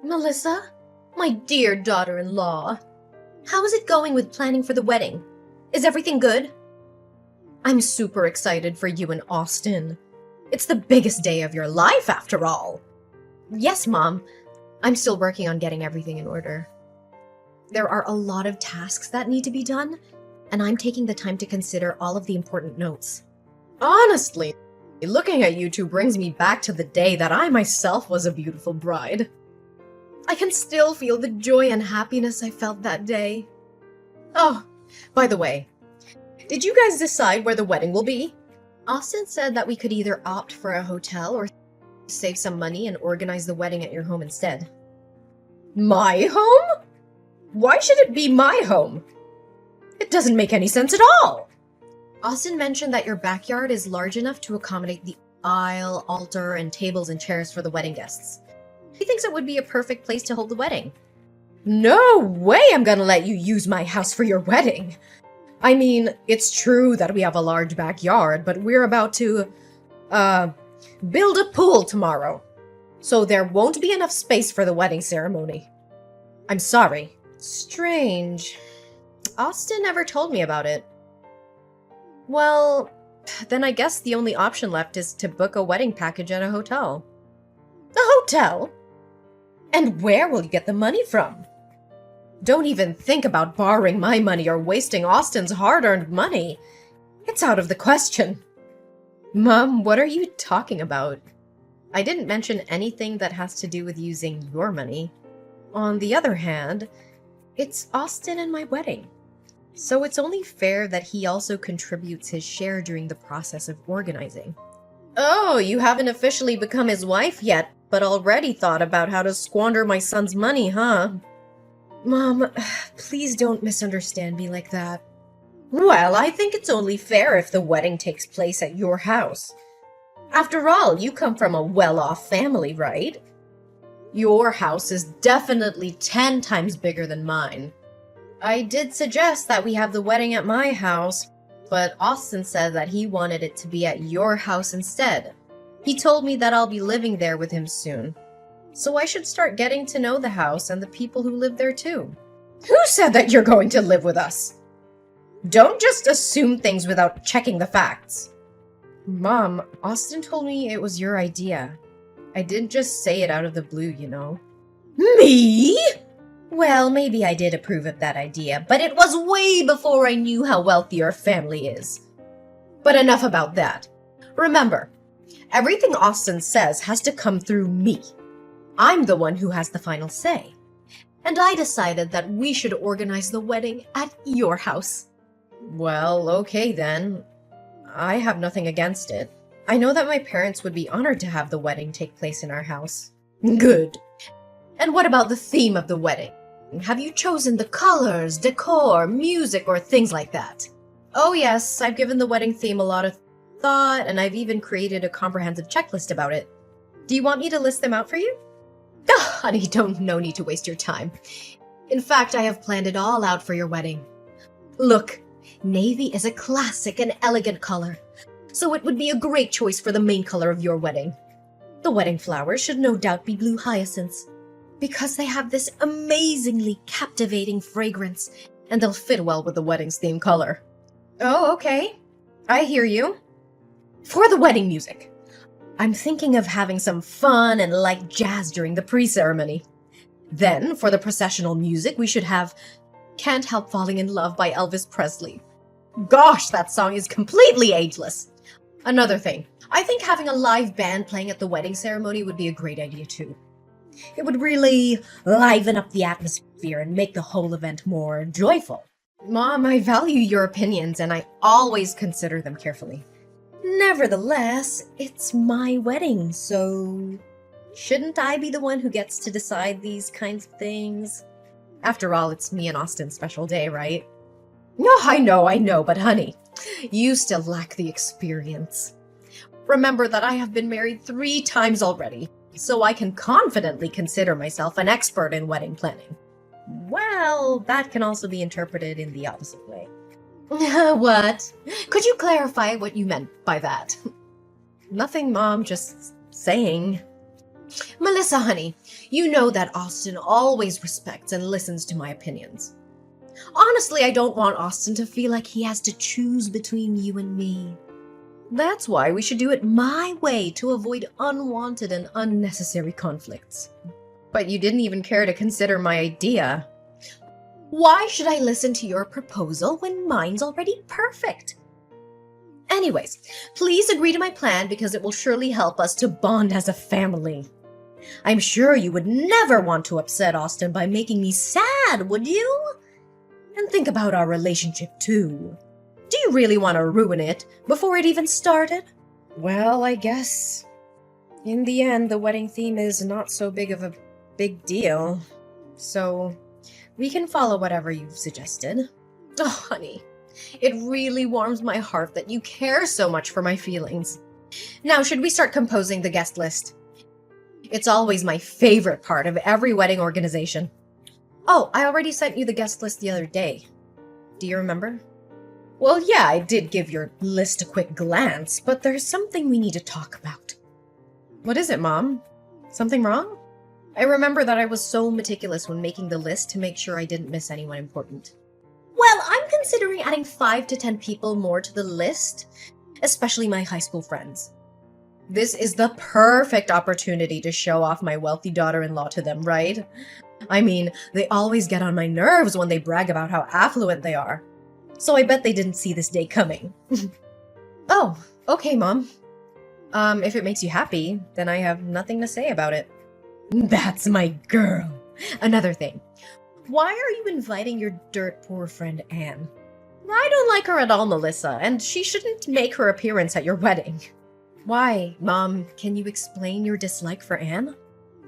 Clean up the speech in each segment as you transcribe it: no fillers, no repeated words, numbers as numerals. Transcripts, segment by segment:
Melissa, my dear daughter-in-law, how is it going with planning for the wedding? Is everything good? I'm super excited for you and Austin. It's the biggest day of your life, after all. Yes, Mom. I'm still working on getting everything in order. There are a lot of tasks that need to be done, and I'm taking the time to consider all of the important notes. Honestly, looking at you two brings me back to the day that I myself was a beautiful bride. I can still feel the joy and happiness I felt that day. Oh, by the way, did you guys decide where the wedding will be? Austin said that we could either opt for a hotel or save some money and organize the wedding at your home instead. My home? Why should it be my home? It doesn't make any sense at all. Austin mentioned that your backyard is large enough to accommodate the aisle, altar, and tables and chairs for the wedding guests. He thinks it would be a perfect place to hold the wedding. No way I'm gonna let you use my house for your wedding. I mean, it's true that we have a large backyard, but we're about to, build a pool tomorrow. So there won't be enough space for the wedding ceremony. I'm sorry. Strange. Austin never told me about it. Well, then I guess the only option left is to book a wedding package at a hotel. A hotel? And where will you get the money from? Don't even think about borrowing my money or wasting Austin's hard-earned money. It's out of the question. Mom, what are you talking about? I didn't mention anything that has to do with using your money. On the other hand, it's Austin and my wedding. So it's only fair that he also contributes his share during the process of organizing. Oh, you haven't officially become his wife yet, but already thought about how to squander my son's money, huh? Mom, please don't misunderstand me like that. Well, I think it's only fair if the wedding takes place at your house. After all, you come from a well-off family, right? Your house is definitely 10 times bigger than mine. I did suggest that we have the wedding at my house, but Austin said that he wanted it to be at your house instead. He told me that I'll be living there with him soon. So I should start getting to know the house and the people who live there too. Who said that you're going to live with us? Don't just assume things without checking the facts. Mom, Austin told me it was your idea. I didn't just say it out of the blue, you know. Me? Well, maybe I did approve of that idea, but it was way before I knew how wealthy your family is. But enough about that. Remember, everything Austin says has to come through me. I'm the one who has the final say. And I decided that we should organize the wedding at your house. Well, okay then. I have nothing against it. I know that my parents would be honored to have the wedding take place in our house. Good. And what about the theme of the wedding? Have you chosen the colors, decor, music, or things like that? Oh yes, I've given the wedding theme a lot of thought, and I've even created a comprehensive checklist about it. Do you want me to list them out for you? Oh, honey, no need to waste your time. In fact, I have planned it all out for your wedding. Look, navy is a classic and elegant color, so it would be a great choice for the main color of your wedding. The wedding flowers should no doubt be blue hyacinths, because they have this amazingly captivating fragrance, and they'll fit well with the wedding's theme color. Oh, okay. I hear you. For the wedding music, I'm thinking of having some fun and light jazz during the pre-ceremony. Then, for the processional music, we should have Can't Help Falling in Love by Elvis Presley. Gosh, that song is completely ageless. Another thing, I think having a live band playing at the wedding ceremony would be a great idea too. It would really liven up the atmosphere and make the whole event more joyful. Mom, I value your opinions and I always consider them carefully. Nevertheless, it's my wedding, so shouldn't I be the one who gets to decide these kinds of things? After all, it's me and Austin's special day, right? No, I know, but honey, you still lack the experience. Remember that I have been married 3 times already, so I can confidently consider myself an expert in wedding planning. Well, that can also be interpreted in the opposite way. What? Could you clarify what you meant by that? Nothing, Mom, just saying. Melissa, honey, you know that Austin always respects and listens to my opinions. Honestly, I don't want Austin to feel like he has to choose between you and me. That's why we should do it my way to avoid unwanted and unnecessary conflicts. But you didn't even care to consider my idea. Why should I listen to your proposal when mine's already perfect? Anyways, please agree to my plan because it will surely help us to bond as a family. I'm sure you would never want to upset Austin by making me sad, would you? And think about our relationship too. Do you really want to ruin it before it even started? Well, I guess in the end, the wedding theme is not so big of a big deal. So we can follow whatever you've suggested. Oh, honey, it really warms my heart that you care so much for my feelings. Now, should we start composing the guest list? It's always my favorite part of every wedding organization. Oh, I already sent you the guest list the other day. Do you remember? Well, yeah, I did give your list a quick glance, but there's something we need to talk about. What is it, Mom? Something wrong? I remember that I was so meticulous when making the list to make sure I didn't miss anyone important. Well, I'm considering adding 5 to 10 people more to the list, especially my high school friends. This is the perfect opportunity to show off my wealthy daughter-in-law to them, right? I mean, they always get on my nerves when they brag about how affluent they are. So I bet they didn't see this day coming. Oh, okay, Mom. If it makes you happy, then I have nothing to say about it. That's my girl. Another thing. Why are you inviting your dirt poor friend Anne? I don't like her at all, Melissa, and she shouldn't make her appearance at your wedding. Why, Mom? Can you explain your dislike for Anne?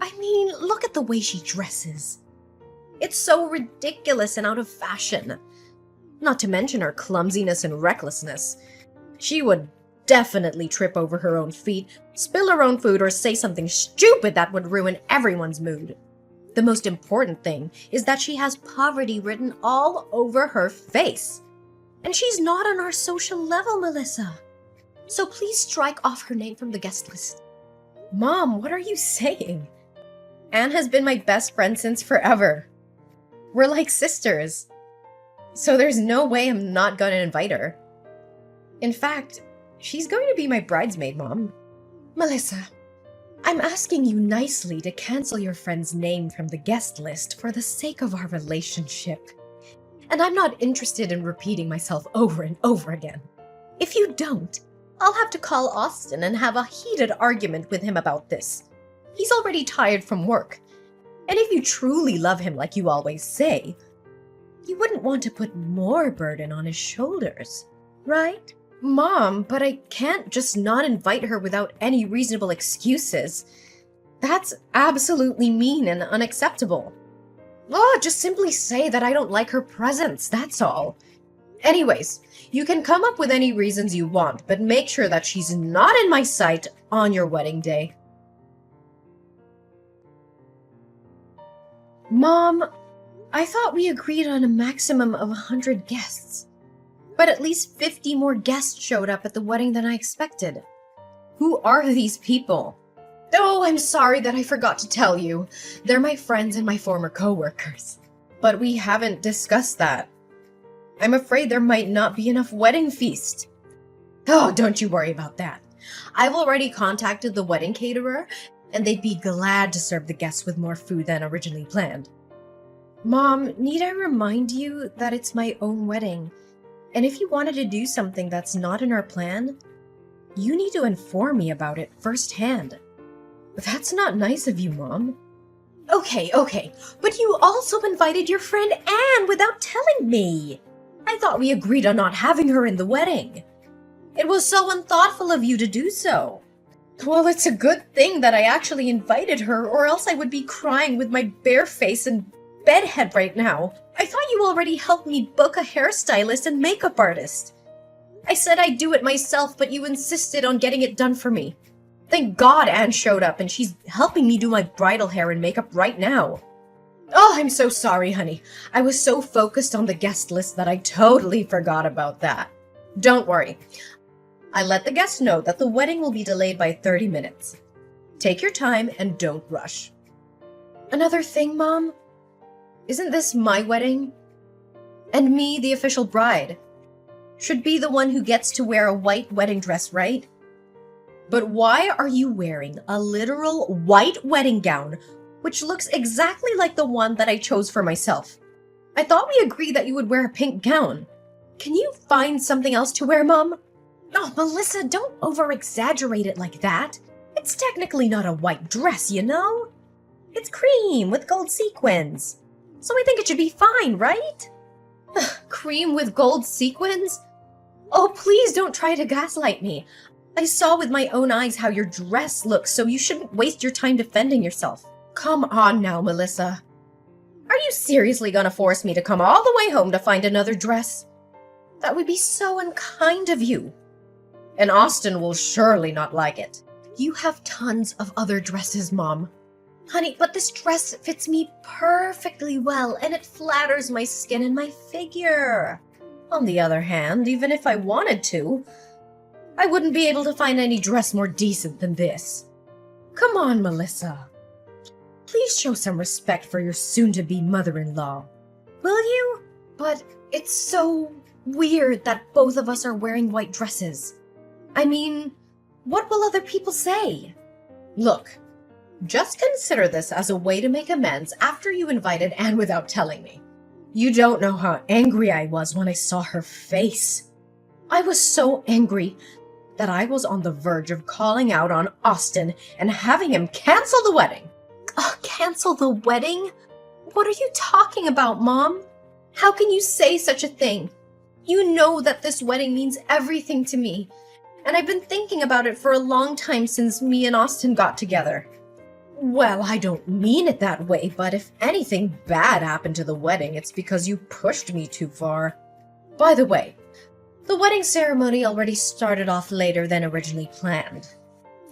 I mean, look at the way she dresses. It's so ridiculous and out of fashion. Not to mention her clumsiness and recklessness. She would definitely trip over her own feet, spill her own food, or say something stupid that would ruin everyone's mood. The most important thing is that she has poverty written all over her face. And she's not on our social level, Melissa. So please strike off her name from the guest list. Mom, what are you saying? Anne has been my best friend since forever. We're like sisters. So there's no way I'm not gonna invite her. In fact, she's going to be my bridesmaid, Mom. Melissa, I'm asking you nicely to cancel your friend's name from the guest list for the sake of our relationship. And I'm not interested in repeating myself over and over again. If you don't, I'll have to call Austin and have a heated argument with him about this. He's already tired from work. And if you truly love him like you always say, you wouldn't want to put more burden on his shoulders, right? Mom, but I can't just not invite her without any reasonable excuses. That's absolutely mean and unacceptable. Oh, just simply say that I don't like her presence, that's all. Anyways, you can come up with any reasons you want, but make sure that she's not in my sight on your wedding day. Mom, I thought we agreed on a maximum of 100 guests. But at least 50 more guests showed up at the wedding than I expected. Who are these people? Oh, I'm sorry that I forgot to tell you. They're my friends and my former co-workers. But we haven't discussed that. I'm afraid there might not be enough wedding feast. Oh, don't you worry about that. I've already contacted the wedding caterer, and they'd be glad to serve the guests with more food than originally planned. Mom, need I remind you that it's my own wedding? And if you wanted to do something that's not in our plan, you need to inform me about it firsthand. That's not nice of you, Mom. Okay, but you also invited your friend Anne without telling me. I thought we agreed on not having her in the wedding. It was so unthoughtful of you to do so. Well, it's a good thing that I actually invited her, or else I would be crying with my bare face and bedhead right now. I thought you already helped me book a hairstylist and makeup artist. I said I'd do it myself, but you insisted on getting it done for me. Thank God Anne showed up and she's helping me do my bridal hair and makeup right now. Oh, I'm so sorry, honey. I was so focused on the guest list that I totally forgot about that. Don't worry. I let the guests know that the wedding will be delayed by 30 minutes. Take your time and don't rush. Another thing, Mom? Isn't this my wedding? And me, the official bride, should be the one who gets to wear a white wedding dress, right? But why are you wearing a literal white wedding gown, which looks exactly like the one that I chose for myself? I thought we agreed that you would wear a pink gown. Can you find something else to wear, Mom? Oh, Melissa, don't over-exaggerate it like that. It's technically not a white dress, you know? It's cream with gold sequins. So I think it should be fine, right? Cream with gold sequins? Oh, please don't try to gaslight me. I saw with my own eyes how your dress looks, so you shouldn't waste your time defending yourself. Come on now, Melissa. Are you seriously gonna force me to come all the way home to find another dress? That would be so unkind of you. And Austin will surely not like it. You have tons of other dresses, Mom. Honey, but this dress fits me perfectly well, and it flatters my skin and my figure. On the other hand, even if I wanted to, I wouldn't be able to find any dress more decent than this. Come on, Melissa. Please show some respect for your soon-to-be mother-in-law. Will you? But it's so weird that both of us are wearing white dresses. I mean, what will other people say? Look, just consider this as a way to make amends after you invited Anne without telling me. You don't know how angry I was when I saw her face. I was so angry that I was on the verge of calling out on Austin and having him cancel the wedding. Cancel the wedding? What are you talking about, Mom? How can you say such a thing? You know that this wedding means everything to me, and I've been thinking about it for a long time since me and Austin got together. Well, I don't mean it that way, but if anything bad happened to the wedding, it's because you pushed me too far. By the way, the wedding ceremony already started off later than originally planned.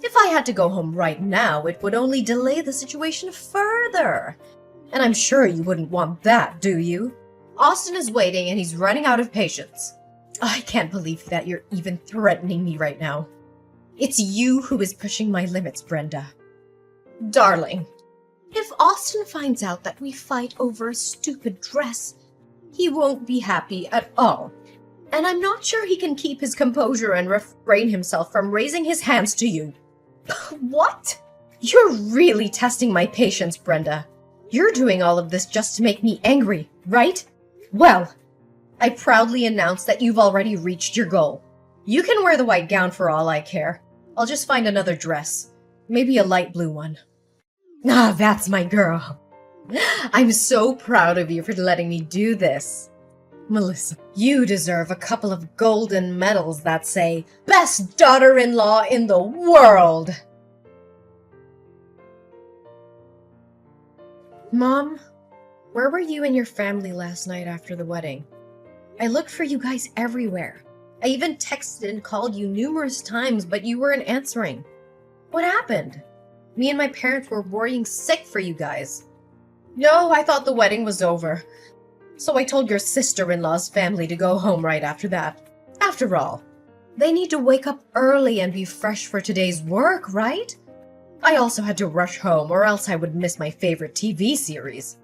If I had to go home right now, it would only delay the situation further. And I'm sure you wouldn't want that, do you? Austin is waiting and he's running out of patience. I can't believe that you're even threatening me right now. It's you who is pushing my limits, Brenda. Darling, if Austin finds out that we fight over a stupid dress, he won't be happy at all. And I'm not sure he can keep his composure and refrain himself from raising his hands to you. What? You're really testing my patience, Brenda. You're doing all of this just to make me angry, right? Well, I proudly announce that you've already reached your goal. You can wear the white gown for all I care. I'll just find another dress. Maybe a light blue one. Ah, that's my girl. I'm so proud of you for letting me do this. Melissa, you deserve a couple of golden medals that say, Best Daughter-in-Law in the World! Mom, where were you and your family last night after the wedding? I looked for you guys everywhere. I even texted and called you numerous times, but you weren't answering. What happened? Me and my parents were worrying sick for you guys. No, I thought the wedding was over. So I told your sister-in-law's family to go home right after that. After all, they need to wake up early and be fresh for today's work, right? I also had to rush home or else I would miss my favorite TV series.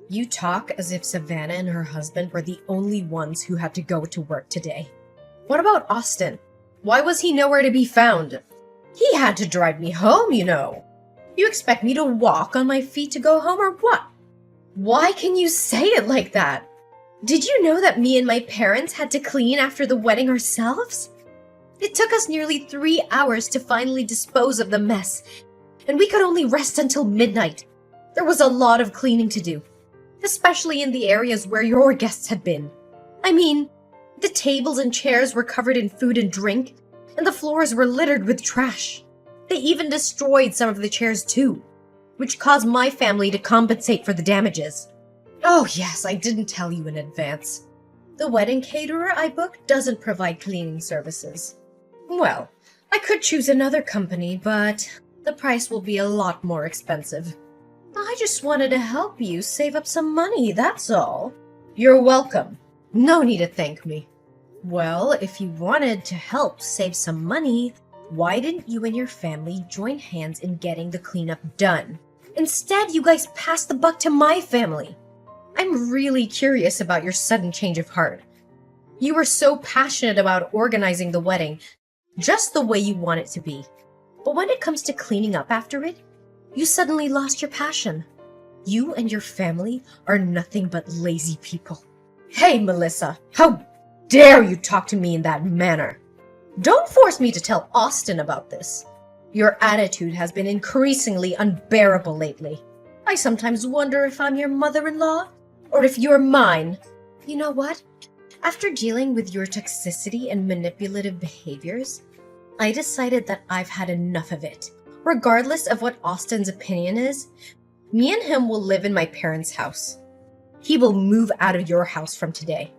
You talk as if Savannah and her husband were the only ones who had to go to work today. What about Austin? Why was he nowhere to be found? He had to drive me home, you know. You expect me to walk on my feet to go home or what? Why can you say it like that? Did you know that me and my parents had to clean after the wedding ourselves? It took us nearly 3 hours to finally dispose of the mess, and we could only rest until midnight. There was a lot of cleaning to do, especially in the areas where your guests had been. I mean, the tables and chairs were covered in food and drink, and the floors were littered with trash. They even destroyed some of the chairs too, which caused my family to compensate for the damages. Oh yes, I didn't tell you in advance. The wedding caterer I booked doesn't provide cleaning services. Well, I could choose another company, but the price will be a lot more expensive. I just wanted to help you save up some money, that's all. You're welcome. No need to thank me. Well, if you wanted to help save some money, Why didn't you and your family join hands in getting the cleanup done? Instead, you guys passed the buck to my family. I'm really curious about your sudden change of heart. You were so passionate about organizing the wedding, just the way you want it to be. But when it comes to cleaning up after it, you suddenly lost your passion. You and your family are nothing but lazy people. Hey, Melissa, how dare you talk to me in that manner? Don't force me to tell Austin about this. Your attitude has been increasingly unbearable lately. I sometimes wonder if I'm your mother-in-law, or if you're mine. You know what? After dealing with your toxicity and manipulative behaviors, I decided that I've had enough of it. Regardless of what Austin's opinion is, me and him will live in my parents' house. He will move out of your house from today.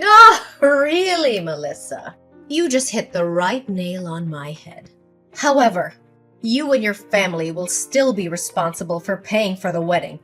Ah, really, Melissa? You just hit the right nail on my head. However, you and your family will still be responsible for paying for the wedding,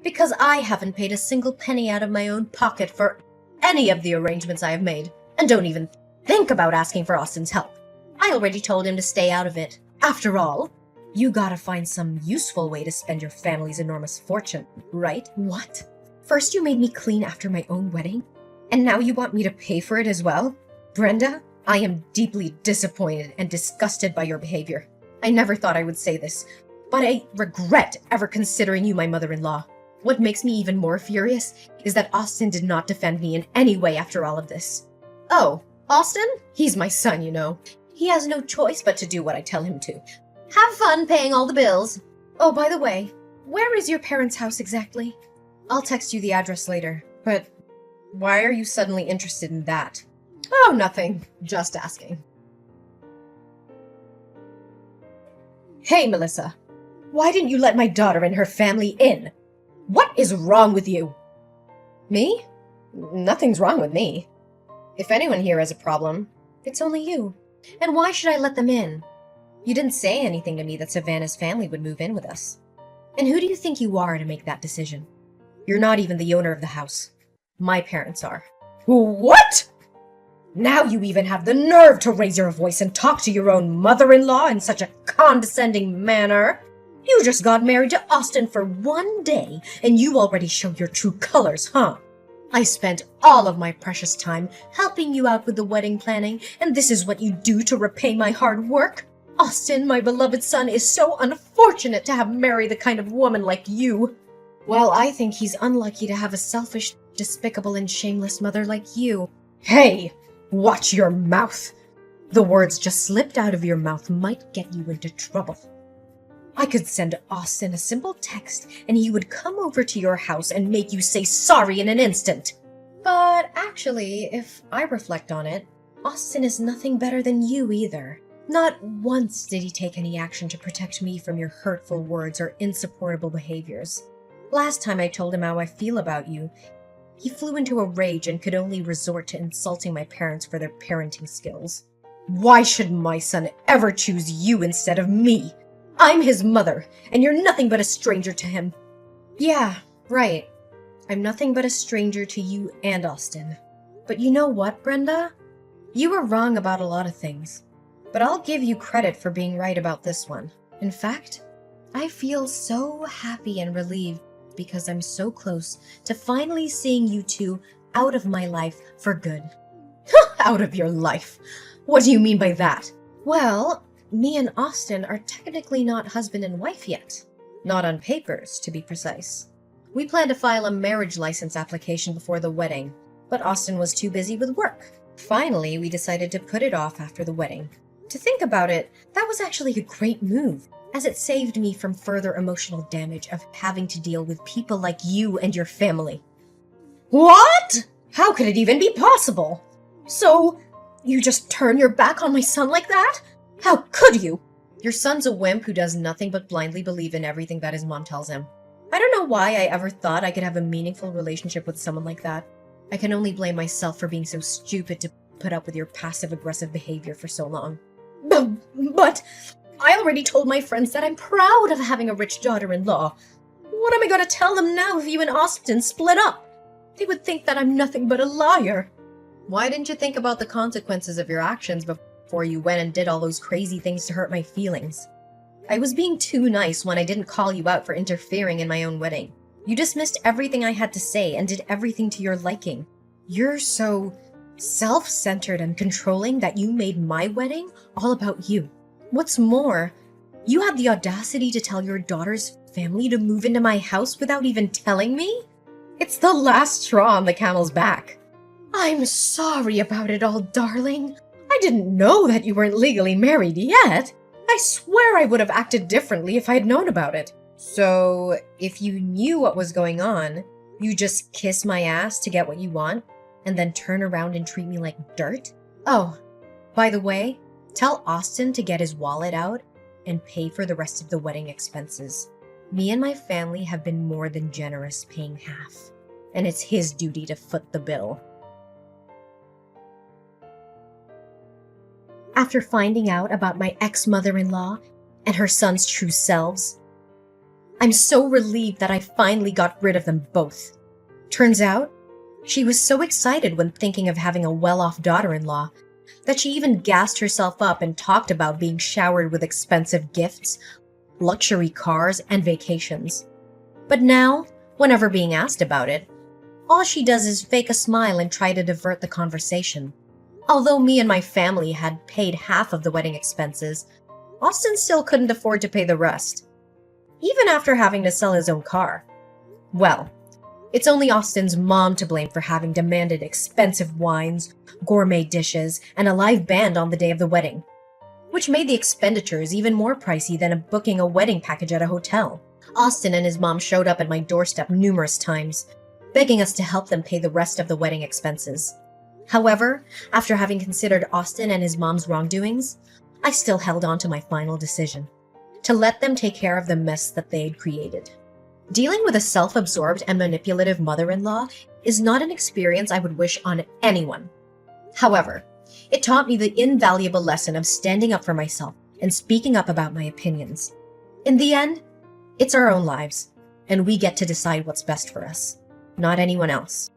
because I haven't paid a single penny out of my own pocket for any of the arrangements I have made, and don't even think about asking for Austin's help. I already told him to stay out of it. After all, you gotta find some useful way to spend your family's enormous fortune, right? What? First you made me clean after my own wedding, and now you want me to pay for it as well? Brenda, I am deeply disappointed and disgusted by your behavior. I never thought I would say this, but I regret ever considering you my mother-in-law. What makes me even more furious is that Austin did not defend me in any way after all of this. Oh, Austin? He's my son, you know. He has no choice but to do what I tell him to. Have fun paying all the bills. Oh, by the way, where is your parents' house exactly? I'll text you the address later, but why are you suddenly interested in that? Oh, nothing. Just asking. Hey, Melissa. Why didn't you let my daughter and her family in? What is wrong with you? Me? Nothing's wrong with me. If anyone here has a problem, it's only you. And why should I let them in? You didn't say anything to me that Savannah's family would move in with us. And who do you think you are to make that decision? You're not even the owner of the house. My parents are. What? Now you even have the nerve to raise your voice and talk to your own mother-in-law in such a condescending manner. You just got married to Austin for one day, and you already show your true colors, huh? I spent all of my precious time helping you out with the wedding planning, and this is what you do to repay my hard work? Austin, my beloved son, is so unfortunate to have married the kind of woman like you. Well, I think he's unlucky to have a selfish, despicable, and shameless mother like you. Hey, watch your mouth. The words just slipped out of your mouth might get you into trouble. I could send Austin a simple text, and he would come over to your house and make you say sorry in an instant. But actually, if I reflect on it, Austin is nothing better than you either. Not once did he take any action to protect me from your hurtful words or insupportable behaviors. Last time I told him how I feel about you, he flew into a rage and could only resort to insulting my parents for their parenting skills. Why should my son ever choose you instead of me? I'm his mother, and you're nothing but a stranger to him. Yeah, right. I'm nothing but a stranger to you and Austin. But you know what, Brenda? You were wrong about a lot of things. But I'll give you credit for being right about this one. In fact, I feel so happy and relieved because I'm so close to finally seeing you two out of my life for good. Out of your life? What do you mean by that? Well, me and Austin are technically not husband and wife yet. Not on papers, to be precise. We plan to file a marriage license application before the wedding, but Austin was too busy with work. Finally, we decided to put it off after the wedding. To think about it, that was actually a great move, as it saved me from further emotional damage of having to deal with people like you and your family. What? How could it even be possible? So, you just turn your back on my son like that? How could you? Your son's a wimp who does nothing but blindly believe in everything that his mom tells him. I don't know why I ever thought I could have a meaningful relationship with someone like that. I can only blame myself for being so stupid to put up with your passive-aggressive behavior for so long. But I already told my friends that I'm proud of having a rich daughter-in-law. What am I going to tell them now if you and Austin split up? They would think that I'm nothing but a liar. Why didn't you think about the consequences of your actions before you went and did all those crazy things to hurt my feelings. I was being too nice when I didn't call you out for interfering in my own wedding. You dismissed everything I had to say and did everything to your liking. You're so self-centered and controlling that you made my wedding all about you. What's more, you had the audacity to tell your daughter's family to move into my house without even telling me? It's the last straw on the camel's back. I'm sorry about it all, darling. I didn't know that you weren't legally married yet. I swear I would have acted differently if I had known about it. So, if you knew what was going on, you just kiss my ass to get what you want, and then turn around and treat me like dirt? Oh, by the way, tell Austin to get his wallet out and pay for the rest of the wedding expenses. Me and my family have been more than generous paying half, and it's his duty to foot the bill. After finding out about my ex-mother-in-law and her son's true selves, I'm so relieved that I finally got rid of them both. Turns out, she was so excited when thinking of having a well-off daughter-in-law that she even gassed herself up and talked about being showered with expensive gifts, luxury cars, and vacations. But now, whenever being asked about it, all she does is fake a smile and try to divert the conversation. Although me and my family had paid half of the wedding expenses, Austin still couldn't afford to pay the rest, even after having to sell his own car. Well, it's only Austin's mom to blame for having demanded expensive wines, gourmet dishes, and a live band on the day of the wedding, which made the expenditures even more pricey than booking a wedding package at a hotel. Austin and his mom showed up at my doorstep numerous times, begging us to help them pay the rest of the wedding expenses. However, after having considered Austin and his mom's wrongdoings, I still held on to my final decision, to let them take care of the mess that they had created. Dealing with a self-absorbed and manipulative mother-in-law is not an experience I would wish on anyone. However, it taught me the invaluable lesson of standing up for myself and speaking up about my opinions. In the end, it's our own lives, and we get to decide what's best for us, not anyone else.